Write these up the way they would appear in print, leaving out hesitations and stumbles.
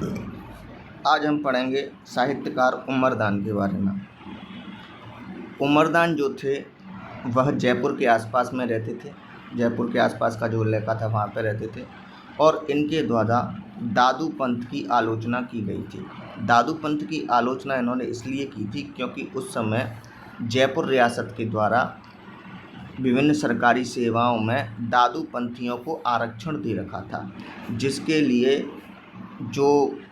आज हम पढ़ेंगे साहित्यकार उमरदान के बारे में। उमरदान जो थे वह जयपुर के आसपास में रहते थे। जयपुर के आसपास का जो इलाका था वहाँ पर रहते थे और इनके द्वारा दादू पंथ की आलोचना की गई थी। दादू पंथ की आलोचना इन्होंने इसलिए की थी क्योंकि उस समय जयपुर रियासत के द्वारा विभिन्न सरकारी सेवाओं में दादू पंथियों को आरक्षण दे रखा था, जिसके लिए जो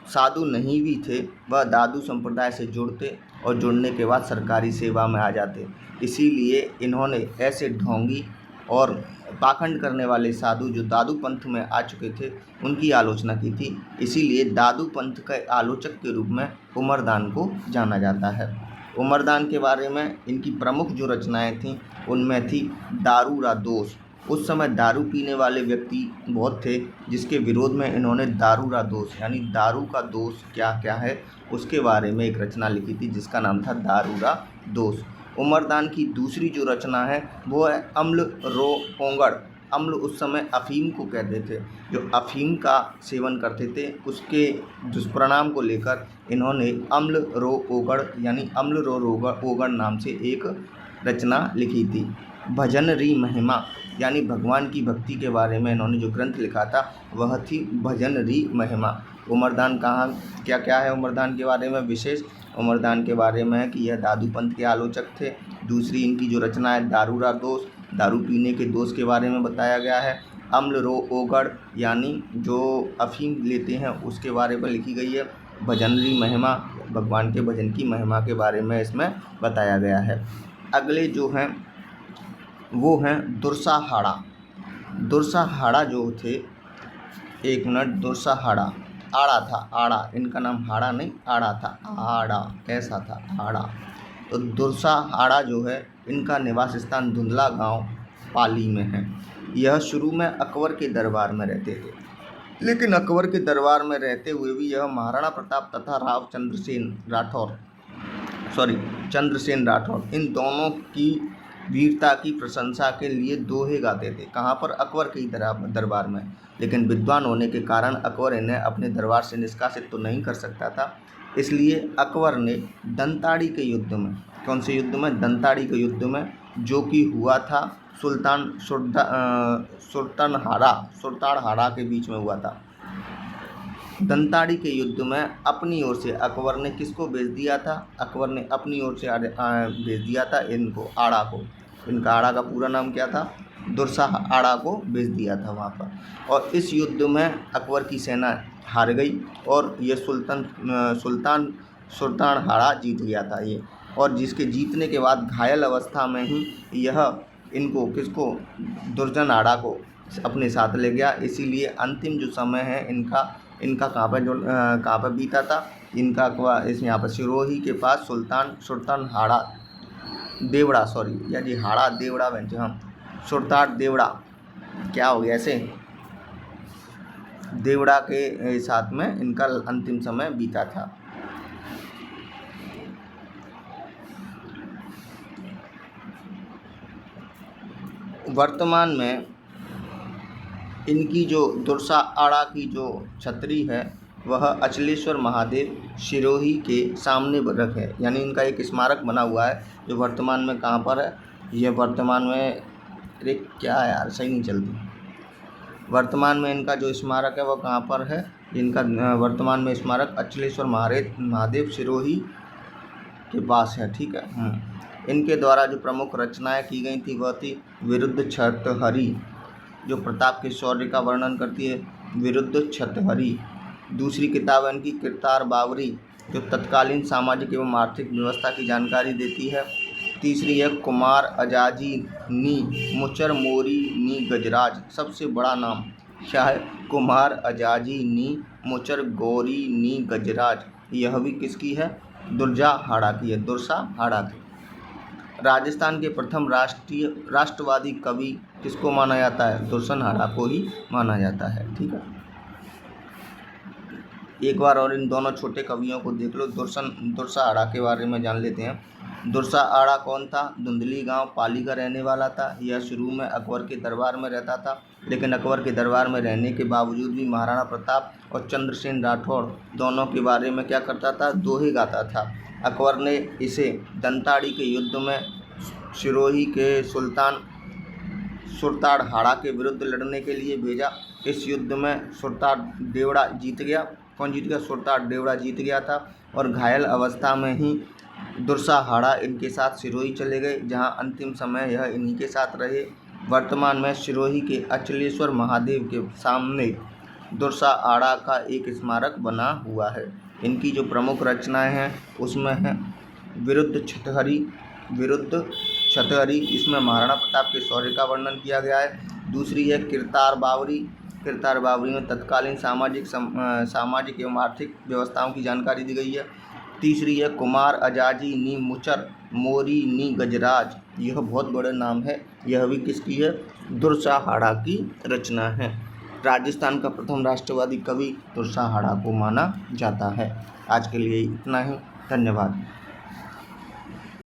साधु नहीं भी थे वह दादू संप्रदाय से जुड़ते और जुड़ने के बाद सरकारी सेवा में आ जाते। इसीलिए इन्होंने ऐसे ढोंगी और पाखंड करने वाले साधु जो दादू पंथ में आ चुके थे उनकी आलोचना की थी। इसीलिए दादू पंथ के आलोचक के रूप में उमरदान को जाना जाता है। उमरदान के बारे में इनकी प्रमुख जो रचनाएं थीं उनमें थी दारूरा दोष। उस समय दारू पीने वाले व्यक्ति बहुत थे, जिसके विरोध में इन्होंने दारूरा दोष यानी दारू का दोष क्या क्या है उसके बारे में एक रचना लिखी थी, जिसका नाम था दारूरा दोष। उमरदान की दूसरी जो रचना है वो है अम्ल रो ओंगड़। अम्ल उस समय अफीम को कहते थे। जो अफीम का सेवन करते थे उसके दुष्परिणाम को लेकर इन्होंने अम्ल रो ओगड़ यानी अम्ल रो ओगड़ नाम से एक रचना लिखी थी। भजन री महिमा यानी भगवान की भक्ति के बारे में इन्होंने जो ग्रंथ लिखा था वह थी भजन री महिमा। उमरदान कहाँ क्या क्या है उमरदान के बारे में विशेष? उमरदान के बारे में है कि यह दादू पंथ के आलोचक थे। दूसरी इनकी जो रचना है दारूरा दोष, दारू पीने के दोष के बारे में बताया गया है। अम्ल रो ओगड़ यानी जो अफीम लेते हैं उसके बारे में लिखी गई है। भजन री महिमा भगवान के भजन की महिमा के बारे में इसमें बताया गया है। अगले जो हैं वो हैं दुर्साहाड़ा। दुर्साहाड़ा जो थे, एक मिनट, दुर्साहाड़ा आड़ा था, आड़ा, इनका नाम हाड़ा नहीं आड़ा था, आड़ा ऐसा था, आड़ा। तो दुर्साहाड़ा जो है इनका निवास स्थान धुंधला गांव पाली में है। यह शुरू में अकबर के दरबार में रहते थे, लेकिन अकबर के दरबार में रहते हुए भी यह महाराणा प्रताप तथा राव चंद्रसेन राठौर इन दोनों की वीरता की प्रशंसा के लिए दोहे गाते थे। कहाँ पर? अकबर के ही दरबार में। लेकिन विद्वान होने के कारण अकबर इन्हें अपने दरबार से निष्कासित तो नहीं कर सकता था। इसलिए अकबर ने दंताड़ी के युद्ध में, कौन से युद्ध में? दंताड़ी के युद्ध में, जो कि हुआ था सुल्तानहाड़ा के बीच में हुआ था। दंताड़ी के युद्ध में अपनी ओर से अकबर ने किसको भेज दिया था? अकबर ने अपनी ओर से भेज दिया था इनको, आड़ा को। इनका आड़ा का पूरा नाम क्या था? दुर्साहाड़ा को भेज दिया था वहाँ पर। और इस युद्ध में अकबर की सेना हार गई और ये सुल्तानहाड़ा जीत गया था ये। और जिसके जीतने के बाद घायल अवस्था में ही यह इनको किसको? दुर्जनहाड़ा को अपने साथ ले गया। इसीलिए अंतिम जो समय है इनका कहाँ पर बीता था? इनका इस यहाँ पर सिरोही के पास सुल्तानहाड़ा देवड़ा, या जी हाड़ा देवड़ा बन हम सुल्तान देवड़ा, क्या हो गया ऐसे, देवड़ा के साथ में इनका अंतिम समय बीता था। वर्तमान में इनकी जो दुर्साहाड़ा की जो छतरी है वह अचलेश्वर महादेव सिरोही के सामने रख है, यानी इनका एक स्मारक बना हुआ है जो वर्तमान में कहाँ पर है? यह वर्तमान में, अरे क्या है यार, सही नहीं चलती। वर्तमान में इनका जो स्मारक है वह कहाँ पर है? इनका वर्तमान में स्मारक अचलेश्वर महादेव सिरोही के पास है, ठीक है। इनके द्वारा जो प्रमुख रचनाएं की गई थी वह थी विरुद्ध छतहरी, जो प्रताप के शौर्य का वर्णन करती है, विरुद्ध छतहरी। दूसरी किताब है इनकी किरतार बावरी, जो तत्कालीन सामाजिक एवं आर्थिक व्यवस्था की जानकारी देती है। तीसरी है कुमार अजाजी नी मुचर मोरी नी गजराज। सबसे बड़ा नाम क्या है? कुमार अजाजी नी मुचर गोरी नी गजराज। यह भी किसकी है? दुर्साहाड़ा की है, दुर्साहाड़ा की। राजस्थान के प्रथम राष्ट्रवादी कवि किसको माना जाता है? दुर्साहाड़ा को ही माना जाता है, ठीक है। एक बार और इन दोनों छोटे कवियों को देख लो। दुर्साहाड़ा के बारे में जान लेते हैं। दुर्सा आड़ा कौन था? धुंधली गांव पाली का रहने वाला था। यह शुरू में अकबर के दरबार में रहता था, लेकिन अकबर के दरबार में रहने के बावजूद भी महाराणा प्रताप और चंद्रसेन राठौड़ दोनों के बारे में क्या करता था? दोहे गाता था। अकबर ने इसे दंताड़ी के युद्ध में सिरोही के सुल्तान सुरताड़हाड़ा के विरुद्ध लड़ने के लिए भेजा। इस युद्ध में सुरताड़देवड़ा जीत गया। कौन जीत गया? सुरताड़देवड़ा जीत गया था। और घायल अवस्था में ही दुर्साहाड़ा इनके साथ सिरोही चले गए, जहां अंतिम समय यह इन्हीं के साथ रहे। वर्तमान में सिरोही के अचलेश्वर महादेव के सामने दुर्साहाड़ा का एक स्मारक बना हुआ है। इनकी जो प्रमुख रचनाएं हैं उसमें है विरुद्ध छतहरी, इसमें महाराणा प्रताप के शौर्य का वर्णन किया गया है। दूसरी है किरतार बावरी में तत्कालीन सामाजिक एवं आर्थिक व्यवस्थाओं की जानकारी दी गई है। तीसरी है कुमार अजाजी नी मुचर मोरी नी गजराज, यह बहुत बड़े नाम है, यह भी किसकी है? दुर्साहाड़ा की रचना है। राजस्थान का प्रथम राष्ट्रवादी कवि दुर्साहाड़ा को माना जाता है। आज के लिए इतना ही, धन्यवाद।